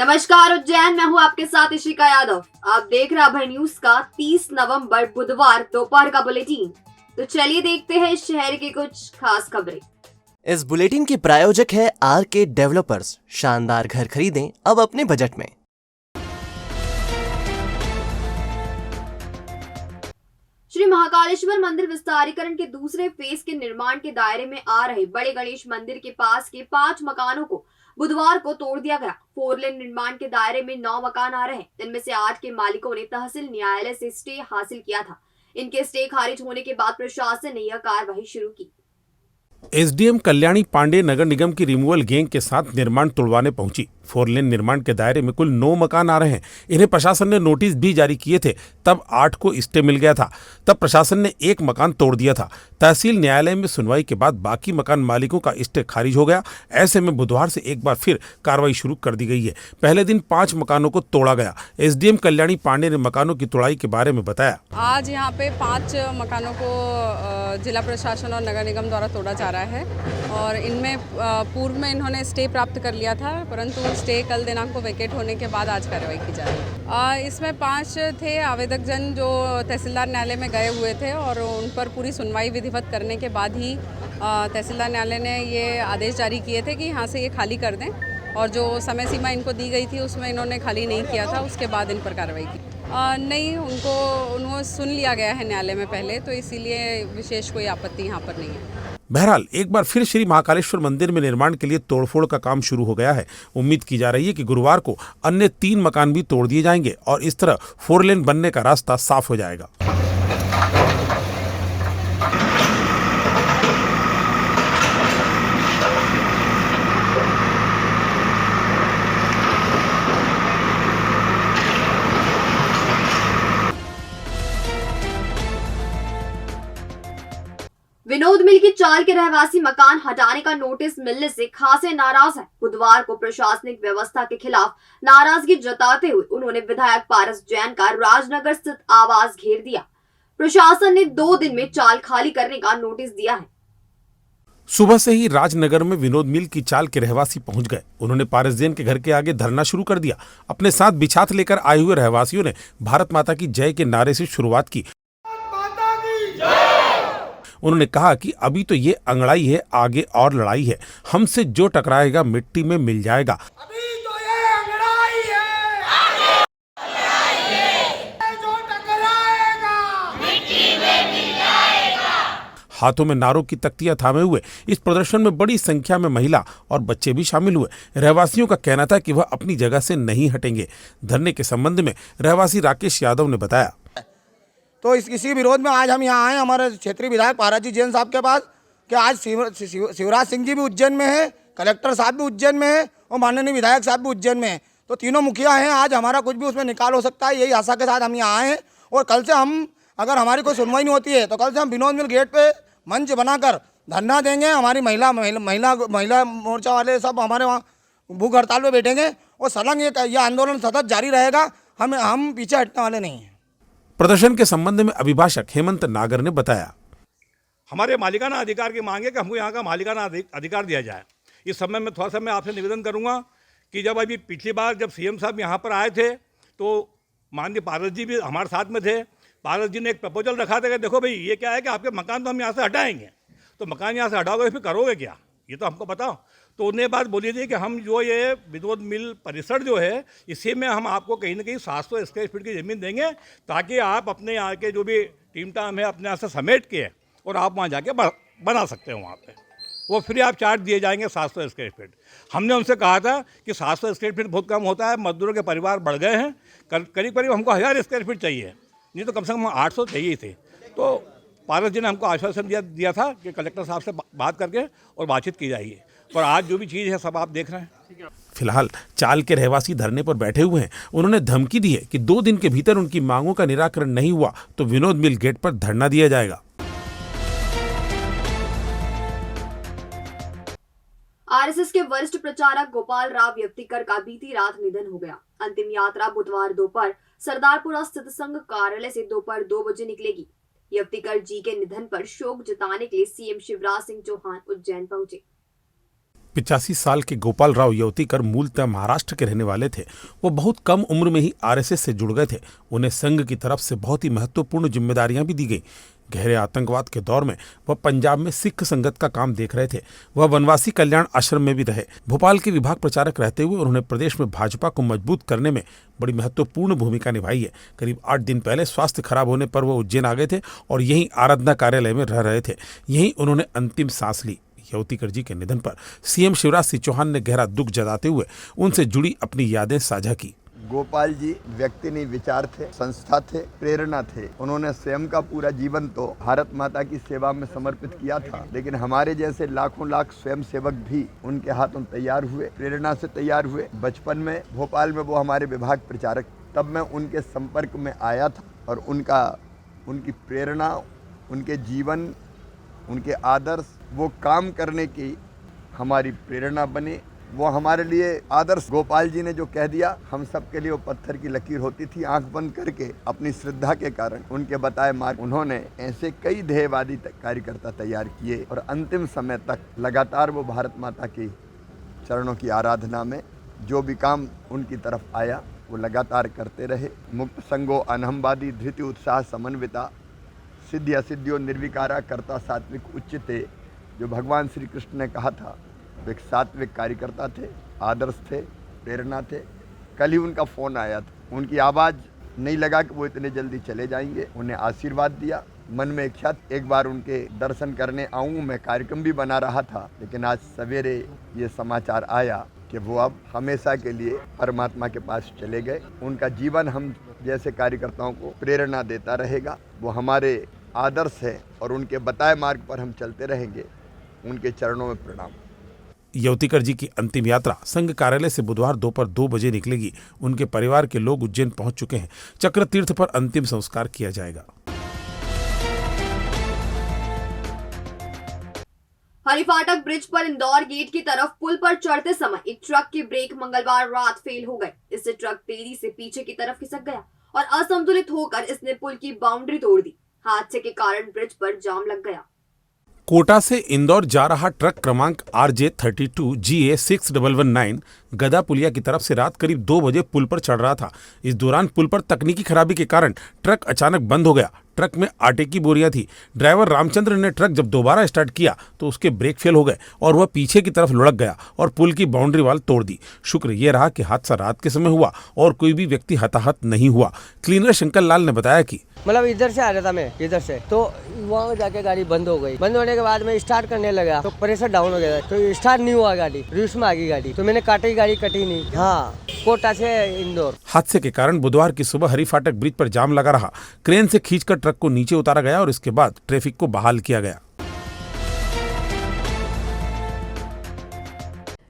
नमस्कार उज्जैन, मैं हूँ आपके साथ इशिका यादव। आप देख रहे अभय न्यूज का 30 नवंबर बुधवार दोपहर का बुलेटिन। तो चलिए देखते हैं शहर की कुछ खास खबरें। इस बुलेटिन के प्रायोजक है आर.के. डेवलपर्स। शानदार घर खरीदें अब अपने बजट में। श्री महाकालेश्वर मंदिर विस्तारीकरण के दूसरे फेज के निर्माण के दायरे में आ रहे बड़े गणेश मंदिर के पास के 5 मकानों को बुधवार को तोड़ दिया गया। 4 लेन निर्माण के दायरे में 9 मकान आ रहे हैं। इनमें से 8 के मालिकों ने तहसील न्यायालय से स्टे हासिल किया था। इनके स्टे खारिज होने के बाद प्रशासन ने यह कार्रवाई शुरू की। एसडीएम कल्याणी पांडे नगर निगम की रिमूवल गैंग के साथ निर्माण तुड़वाने पहुंची। 4 लेन निर्माण के दायरे में कुल 9 मकान आ रहे हैं। इन्हें प्रशासन ने नोटिस भी जारी किए थे, तब 8 को स्टे मिल गया था। तब प्रशासन ने 1 मकान तोड़ दिया था। तहसील न्यायालय में सुनवाई के बाद बाकी मकान मालिकों का स्टे खारिज हो गया। ऐसे में बुधवार से एक बार फिर कार्रवाई शुरू कर दी गई है। पहले दिन 5 मकानों को तोड़ा गया। एसडीएम कल्याणी पांडे ने मकानों की तोड़ाई के बारे में बताया। आज यहाँ पे 5 मकानों को जिला प्रशासन और नगर निगम द्वारा तोड़ा जा रहा है और इनमें पूर्व में इन्होंने स्टे प्राप्त कर लिया था, परंतु स्टे कल दिनांक को वैकेट होने के बाद आज कार्रवाई की जा रही है। इसमें 5 थे आवेदक जन जो तहसीलदार न्यायालय में गए हुए थे और उन पर पूरी सुनवाई विधिवत करने के बाद ही तहसीलदार न्यायालय ने ये आदेश जारी किए थे कि यहाँ से ये खाली कर दें, और जो समय सीमा इनको दी गई थी उसमें इन्होंने खाली नहीं किया था। उसके बाद इन पर कार्रवाई की नहीं, उनको सुन लिया गया है न्यायालय में पहले, तो इसीलिए विशेष कोई आपत्ति यहाँ पर नहीं है। बहरहाल एक बार फिर श्री महाकालेश्वर मंदिर में निर्माण के लिए तोड़फोड़ का काम शुरू हो गया है। उम्मीद की जा रही है कि गुरुवार को अन्य 3 मकान भी तोड़ दिए जाएंगे और इस तरह 4 लेन बनने का रास्ता साफ हो जाएगा। विनोद मिल की चाल के रहवासी मकान हटाने का नोटिस मिलने से खासे नाराज है। बुधवार को प्रशासनिक व्यवस्था के खिलाफ नाराजगी जताते हुए उन्होंने विधायक पारस जैन का राजनगर स्थित आवास घेर दिया। प्रशासन ने 2 दिन में चाल खाली करने का नोटिस दिया है। सुबह से ही राजनगर में विनोद मिल की चाल के रहवासी पहुंच गए। उन्होंने पारस जैन के घर के आगे धरना शुरू कर दिया। अपने साथ बिछात लेकर आए हुए रहवासियों ने भारत माता की जय के नारे से शुरुआत की। उन्होंने कहा कि अभी तो ये अंगड़ाई है, आगे और लड़ाई है। हमसे जो टकराएगा मिट्टी में मिल जाएगा। अभी तो ये अंगड़ाई है, आगे लड़ाई है। जो टकराएगा मिट्टी में मिल जाएगा। हाथों में नारों की तख्तियां थामे हुए इस प्रदर्शन में बड़ी संख्या में महिला और बच्चे भी शामिल हुए। रहवासियों का कहना था कि वह अपनी जगह से नहीं हटेंगे। धरने के संबंध में रहवासी राकेश यादव ने बताया, तो इसी विरोध में आज हम यहाँ आए हमारे क्षेत्रीय विधायक पारस जी जैन साहब के पास कि आज शिवराज सिंह जी भी उज्जैन में है, कलेक्टर साहब भी उज्जैन में है और माननीय विधायक साहब भी उज्जैन में है। तो तीनों मुखिया हैं। आज हमारा कुछ भी उसमें निकाल हो सकता है, यही आशा के साथ हम यहाँ आए हैं। और कल से हम, अगर हमारी कोई सुनवाई नहीं होती है तो कल से हम विनोद मिल गेट पे मंच बनाकर धरना देंगे। हमारी महिला मोर्चा वाले सब हमारे वहाँ भूख हड़ताल पर बैठेंगे और सलंग ये आंदोलन सतत जारी रहेगा। हम पीछे हटने वाले नहीं हैं। प्रदर्शन के संबंध में अभिभाषक हेमंत नागर ने बताया, हमारे मालिकाना अधिकार की मांग है कि हमको यहाँ का मालिकाना अधिकार दिया जाए। इस समय में थोड़ा सा मैं आपसे निवेदन करूँगा कि जब अभी पिछली बार जब सीएम साहब यहाँ पर आए थे तो माननीय पारस जी भी हमारे साथ में थे। पारस जी ने एक प्रपोजल रखा था कि देखो भाई ये क्या है कि आपके मकान तो हम यहाँ से हटाएंगे, तो मकान यहाँ से हटाओगे फिर करोगे क्या, ये तो हमको बताओ। तो उन्हें बात बोली थी कि हम जो ये विनोद मिल परिसर जो है इसी में हम आपको कहीं ना कहीं 700 स्क्वायर फीट की ज़मीन देंगे, ताकि आप अपने यहाँ के जो भी टीम टाम है अपने यहाँ से समेट के और आप वहाँ जाके बना सकते हो। वहाँ पे वो फ्री आप चार्ज दिए जाएंगे 700 स्क्वायर फीट। हमने उनसे कहा था कि 700 स्क्वायर फीट बहुत कम होता है, मजदूरों के परिवार बढ़ गए हैं, करीब करीब हमको 1000 स्क्वायर फीट चाहिए, नहीं तो कम से कम 800 चाहिए थे। तो पारस जी ने हमको आश्वासन दिया था कि कलेक्टर साहब से बात करके और बातचीत की जाएगी। और आज जो भी चीज़ है सब आप देख रहे हैं। फिलहाल चाल के रहवासी धरने पर बैठे हुए हैं। उन्होंने धमकी दी है कि 2 दिन के भीतर उनकी मांगों का निराकरण नहीं हुआ तो विनोद मिल गेट पर धरना दिया जाएगा। आरएसएस के वरिष्ठ प्रचारक गोपाल राव यप्तिकर का बीती रात निधन हो गया। अंतिम यात्रा बुधवार दोपहर सरदारपुरा स्थित संघ कार्यालय से दोपहर 2 बजे निकलेगी। यप्तिकर जी के निधन पर शोक जताने के लिए सीएम शिवराज सिंह चौहान उज्जैन पहुंचे। 85 साल के गोपाल राव यवतीकर मूलतः महाराष्ट्र के रहने वाले थे। वो बहुत कम उम्र में ही आरएसएस से जुड़ गए थे। उन्हें संघ की तरफ से बहुत ही महत्वपूर्ण जिम्मेदारियां भी दी गई। गहरे आतंकवाद के दौर में वह पंजाब में सिख संगत का काम देख रहे थे। वह वनवासी कल्याण आश्रम में भी रहे। भोपाल के विभाग प्रचारक रहते हुए उन्होंने प्रदेश में भाजपा को मजबूत करने में बड़ी महत्वपूर्ण भूमिका निभाई है। करीब 8 दिन पहले स्वास्थ्य खराब होने पर वह उज्जैन आ गए थे और यहीं आराधना कार्यालय में रह रहे थे। यहीं उन्होंने अंतिम सांस ली। यवतीकर जी के निधन पर सीएम शिवराज सिंह चौहान ने गहरा दुख जताते हुए उनसे जुड़ी अपनी यादें साझा की। गोपाल जी व्यक्ति नहीं, विचार थे, संस्था थे, प्रेरणा थे। उन्होंने स्वयं का पूरा जीवन तो भारत माता की सेवा में समर्पित किया था, लेकिन हमारे जैसे लाखों लाख स्वयं सेवक भी उनके हाथों तैयार हुए, प्रेरणा से तैयार हुए। बचपन में भोपाल में वो हमारे विभाग प्रचारक, तब मैं उनके संपर्क में आया था और उनकी प्रेरणा, उनके जीवन, उनके आदर्श, वो काम करने की हमारी प्रेरणा बने। वो हमारे लिए आदर्श। गोपाल जी ने जो कह दिया, हम सब के लिए वो पत्थर की लकीर होती थी। आंख बंद करके अपनी श्रद्धा के कारण उनके बताए मार्ग, उन्होंने ऐसे कई ध्येयवादी कार्यकर्ता तैयार किए और अंतिम समय तक लगातार वो भारत माता की चरणों की आराधना में जो भी काम उनकी तरफ आया वो लगातार करते रहे। मुक्त संगो अनहमवादी धृति उत्साह समन्विता सिद्धि असिद्धियों निर्विकारा कर्ता सात्विक उच्चते, जो भगवान श्री कृष्ण ने कहा था। वे एक सात्विक कार्यकर्ता थे, आदर्श थे, प्रेरणा थे। कल ही उनका फ़ोन आया था। उनकी आवाज़ नहीं लगा कि वो इतने जल्दी चले जाएंगे। उन्हें आशीर्वाद दिया। मन में इच्छा एक बार उनके दर्शन करने आऊँ। मैं कार्यक्रम भी बना रहा था, लेकिन आज सवेरे ये समाचार आया कि वो अब हमेशा के लिए परमात्मा के पास चले गए। उनका जीवन हम जैसे कार्यकर्ताओं को प्रेरणा देता रहेगा। वो हमारे आदर्श है और उनके बताए मार्ग पर हम चलते रहेंगे। उनके चरणों में प्रणाम। यवतीकर जी की अंतिम यात्रा संघ कार्यालय से बुधवार दोपहर 2 बजे निकलेगी। उनके परिवार के लोग उज्जैन पहुंच चुके हैं। चक्र तीर्थ पर अंतिम संस्कार किया जाएगा। हरिफाटक ब्रिज पर इंदौर गेट की तरफ पुल पर चढ़ते समय एक ट्रक की ब्रेक मंगलवार रात फेल हो गए। इससे ट्रक तेजी से पीछे की तरफ खिसक गया और असंतुलित होकर इसने पुल की बाउंड्री तोड़ दी। हादसे के कारण ब्रिज पर जाम लग गया। कोटा से इंदौर जा रहा ट्रक क्रमांक RJ32 GA 6119 गदा पुलिया की तरफ से रात करीब 2 बजे पुल पर चढ़ रहा था। इस दौरान पुल पर तकनीकी खराबी के कारण ट्रक अचानक बंद हो गया। ट्रक में आटे की बोरियां थी। ड्राइवर रामचंद्र ने ट्रक जब दोबारा स्टार्ट किया तो उसके ब्रेक फेल हो गए और वह पीछे की तरफ लुढ़क गया और पुल की बाउंड्री वाल तोड़ दी। शुक्र यह रहा कि हादसा रात के समय हुआ और कोई भी व्यक्ति हताहत नहीं हुआ। क्लीनर शंकर लाल ने बताया कि मतलब इधर से आ रहा था मैं, इधर से, तो वहाँ जाके गाड़ी बंद हो गई। बंद होने के बाद मैं स्टार्ट करने लगा तो प्रेशर डाउन हो गया, तो स्टार्ट नहीं हुआ गाड़ी, रिवर्स में आ गई गाड़ी, तो मैंने काटी, गाड़ी कटी नहीं। हाँ, कोटा से इंदौर। हादसे के कारण बुधवार की सुबह हरिफाटक ब्रिज पर जाम लगा रहा। क्रेन से खींचकर ट्रक को नीचे उतारा गया और इसके बाद ट्रैफिक को बहाल किया गया।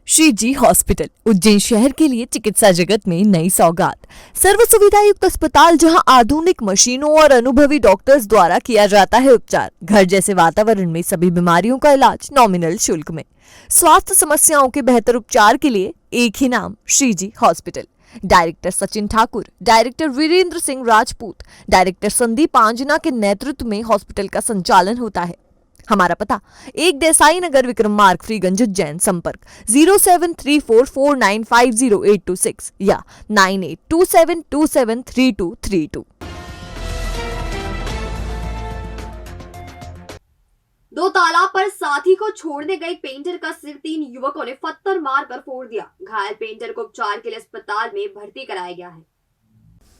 श्री जी हॉस्पिटल उज्जैन शहर के लिए चिकित्सा जगत में नई सौगात। सर्व सुविधा युक्त अस्पताल जहां आधुनिक मशीनों और अनुभवी डॉक्टर्स द्वारा किया जाता है उपचार। घर जैसे वातावरण में सभी बीमारियों का इलाज नॉमिनल शुल्क में। स्वास्थ्य समस्याओं के बेहतर उपचार के लिए एक ही नाम, Shri ji hospital. Director Sachin Thakur, director Virendra Singh Rajput, director Sandeep Anjana के नेतृत्व में हॉस्पिटल का संचालन होता है। हमारा पता 1 देसाई नगर, विक्रम मार्ग, फ्रीगंज, उज्जैन। संपर्क 0734495086 या 9827273232। 2 तालाब पर साथी को छोड़ने गए पेंटर का सिर 3 युवकों ने पत्थर मारकर फोड़ दिया। घायल पेंटर को उपचार के लिए अस्पताल में भर्ती कराया गया है।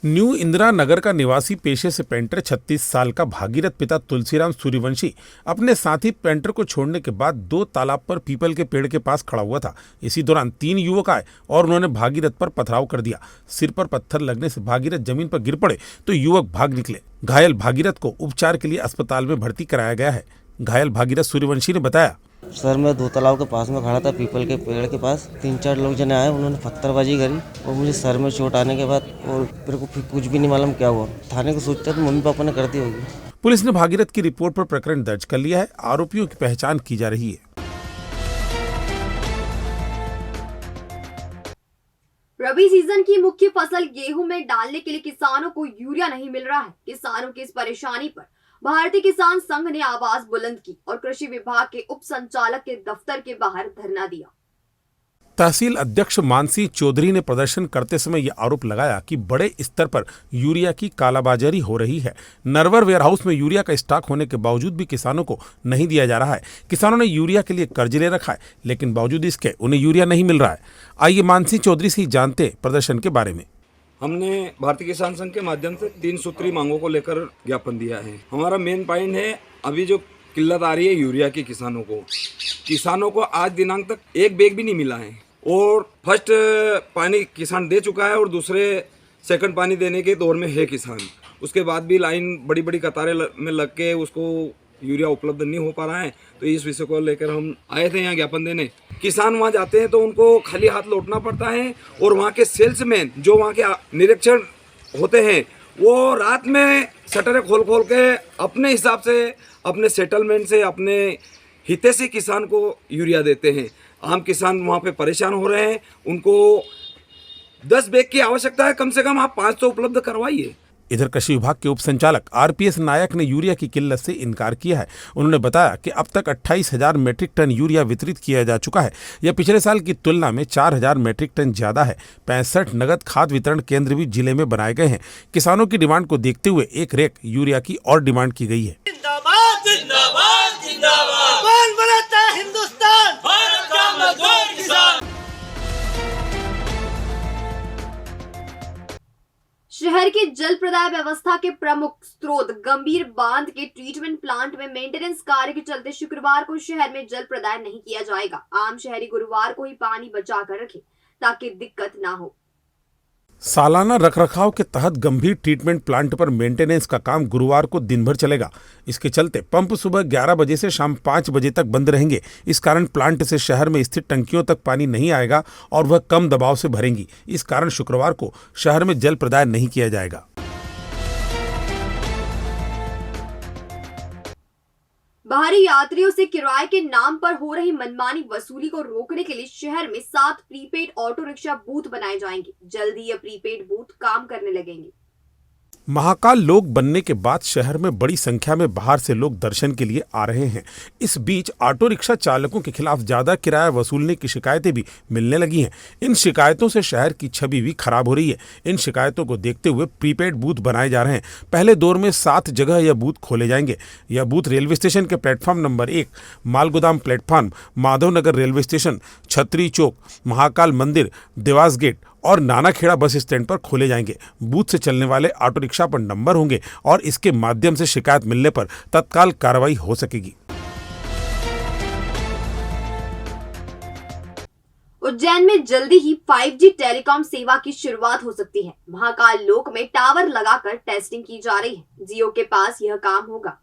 न्यू इंदिरा नगर का निवासी पेशे से पेंटर 36 साल का भागीरथ पिता तुलसीराम सूर्यवंशी अपने साथी पेंटर को छोड़ने के बाद 2 तालाब पर पीपल के पेड़ के पास खड़ा हुआ था। इसी दौरान 3 युवक आए और उन्होंने भागीरथ पर पथराव कर दिया। सिर पर पत्थर लगने से भागीरथ जमीन पर गिर पड़े तो युवक भाग निकले। घायल भागीरथ को उपचार के लिए अस्पताल में भर्ती कराया गया है। घायल भागीरथ सूर्यवंशी ने बताया, सर मैं 2 तालाब के पास में खड़ा था, पीपल के पेड़ के पास। 3-4 लोग जने आए, उन्होंने पत्थरबाजी करी और मुझे सर में चोट आने के बाद और मेरे को फिर कुछ भी नहीं मालूम क्या हुआ। थाने को सोचता तो मम्मी पापा ने कर दी होगी। पुलिस ने भागीरथ की रिपोर्ट पर प्रकरण दर्ज कर लिया है। आरोपियों की पहचान की जा रही है। रबी सीजन की मुख्य फसल गेहूं में डालने के लिए किसानों को यूरिया नहीं मिल रहा है। किसानों की इस परेशानी पर भारतीय किसान संघ ने आवाज बुलंद की और कृषि विभाग के उप संचालक के दफ्तर के बाहर धरना दिया। तहसील अध्यक्ष मानसी चौधरी ने प्रदर्शन करते समय यह आरोप लगाया कि बड़े स्तर पर यूरिया की कालाबाजारी हो रही है। नरवर वेयरहाउस में यूरिया का स्टॉक होने के बावजूद भी किसानों को नहीं दिया जा रहा है। किसानों ने यूरिया के लिए कर्ज ले रखा है, लेकिन बावजूद इसके उन्हें यूरिया नहीं मिल रहा है। आइए मानसी चौधरी से जानते हैं प्रदर्शन के बारे में। हमने भारतीय किसान संघ के माध्यम से 3 सूत्री मांगों को लेकर ज्ञापन दिया है। हमारा मेन पॉइंट है, अभी जो किल्लत आ रही है यूरिया की किसानों को आज दिनांक तक एक बैग भी नहीं मिला है। और फर्स्ट पानी किसान दे चुका है और दूसरे सेकंड पानी देने के दौर में है किसान। उसके बाद भी लाइन बड़ी बड़ी कतारें में लग के उसको यूरिया उपलब्ध नहीं हो पा रहा है। तो इस विषय को लेकर हम आए थे यहाँ ज्ञापन देने। किसान वहाँ जाते हैं तो उनको खाली हाथ लौटना पड़ता है और वहाँ के सेल्समैन जो वहाँ के निरीक्षण होते हैं वो रात में शटरें खोल के अपने हिसाब से, अपने सेटलमेंट से, अपने हितैषी किसान को यूरिया देते हैं। आम किसान वहाँ पे परेशान हो रहे हैं। उनको 10 बैग की आवश्यकता है, कम से कम आप 500 उपलब्ध करवाइए। इधर कृषि विभाग के उप संचालक आरपीएस नायक ने यूरिया की किल्लत से इनकार किया है। उन्होंने बताया कि अब तक 28,000 मीट्रिक टन यूरिया वितरित किया जा चुका है। यह पिछले साल की तुलना में 4,000 मीट्रिक टन ज्यादा है। 65 नगद खाद वितरण केंद्र भी जिले में बनाए गए हैं। किसानों की डिमांड को देखते हुए एक रेक यूरिया की और डिमांड की गई है। जिंदाबाद जिंदाबाद जिंदाबाद, कौन बनाता है हिंदुस्तान, भारत का मजदूर किसान। शहर की जल प्रदाय व्यवस्था के प्रमुख स्रोत गंभीर बांध के ट्रीटमेंट प्लांट में मेंटेनेंस कार्य के चलते शुक्रवार को शहर में जल प्रदाय नहीं किया जाएगा। आम शहरी गुरुवार को ही पानी बचा कर रखें ताकि दिक्कत ना हो। सालाना रखरखाव के तहत गंभीर ट्रीटमेंट प्लांट पर मेंटेनेंस का काम गुरुवार को दिन भर चलेगा। इसके चलते पंप सुबह 11 बजे से शाम 5 बजे तक बंद रहेंगे। इस कारण प्लांट से शहर में स्थित टंकियों तक पानी नहीं आएगा और वह कम दबाव से भरेंगी। इस कारण शुक्रवार को शहर में जल प्रदाय नहीं किया जाएगा। बाहरी यात्रियों से किराए के नाम पर हो रही मनमानी वसूली को रोकने के लिए शहर में 7 प्रीपेड ऑटो रिक्शा बूथ बनाए जाएंगे। जल्द ही ये प्रीपेड बूथ काम करने लगेंगे। महाकाल लोक बनने के बाद शहर में बड़ी संख्या में बाहर से लोग दर्शन के लिए आ रहे हैं। इस बीच ऑटो रिक्शा चालकों के खिलाफ ज्यादा किराया वसूलने की शिकायतें भी मिलने लगी हैं। इन शिकायतों से शहर की छवि भी खराब हो रही है। इन शिकायतों को देखते हुए प्रीपेड बूथ बनाए जा रहे हैं। पहले दौर में 7 जगह यह बूथ खोले जाएंगे। यह बूथ रेलवे स्टेशन के प्लेटफॉर्म नंबर 1, मालगोदाम platform, Madhavnagar railway station, Chhatri Chowk, Mahakal मंदिर, देवास गेट और नानाखेड़ा बस स्टैंड पर खोले जाएंगे। बूथ से चलने वाले ऑटो रिक्शा पर नंबर होंगे और इसके माध्यम से शिकायत मिलने पर तत्काल कार्रवाई हो सकेगी। उज्जैन में जल्दी ही 5G टेलीकॉम सेवा की शुरुआत हो सकती है। महाकाल लोक में टावर लगाकर टेस्टिंग की जा रही है। जियो के पास यह काम होगा।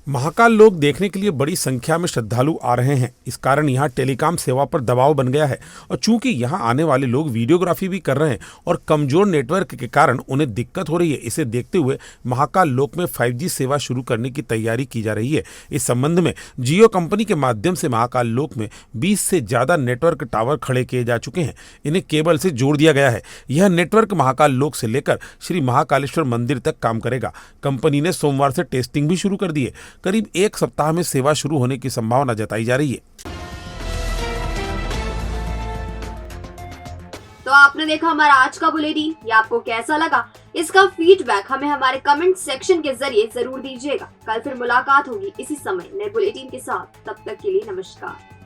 महाकाल लोक देखने के लिए बड़ी संख्या में श्रद्धालु आ रहे हैं। इस कारण यहाँ टेलीकॉम सेवा पर दबाव बन गया है और चूंकि यहाँ आने वाले लोग वीडियोग्राफी भी कर रहे हैं और कमजोर नेटवर्क के कारण उन्हें दिक्कत हो रही है। इसे देखते हुए महाकाल लोक में 5G सेवा शुरू करने की तैयारी की जा रही है। इस संबंध में जियो कंपनी के माध्यम से महाकाल लोक में 20 से ज्यादा नेटवर्क टावर खड़े किए जा चुके हैं। इन्हें केबल से जोड़ दिया गया है। यह नेटवर्क महाकाल लोक से लेकर श्री महाकालेश्वर मंदिर तक काम करेगा। कंपनी ने सोमवार से टेस्टिंग भी शुरू कर दी है। करीब 1 सप्ताह में सेवा शुरू होने की संभावना जताई जा रही है। तो आपने देखा हमारा आज का बुलेटिन। ये आपको कैसा लगा, इसका फीडबैक हमें हमारे कमेंट सेक्शन के जरिए जरूर दीजिएगा। कल फिर मुलाकात होगी इसी समय नए बुलेटिन के साथ। तब तक के लिए नमस्कार।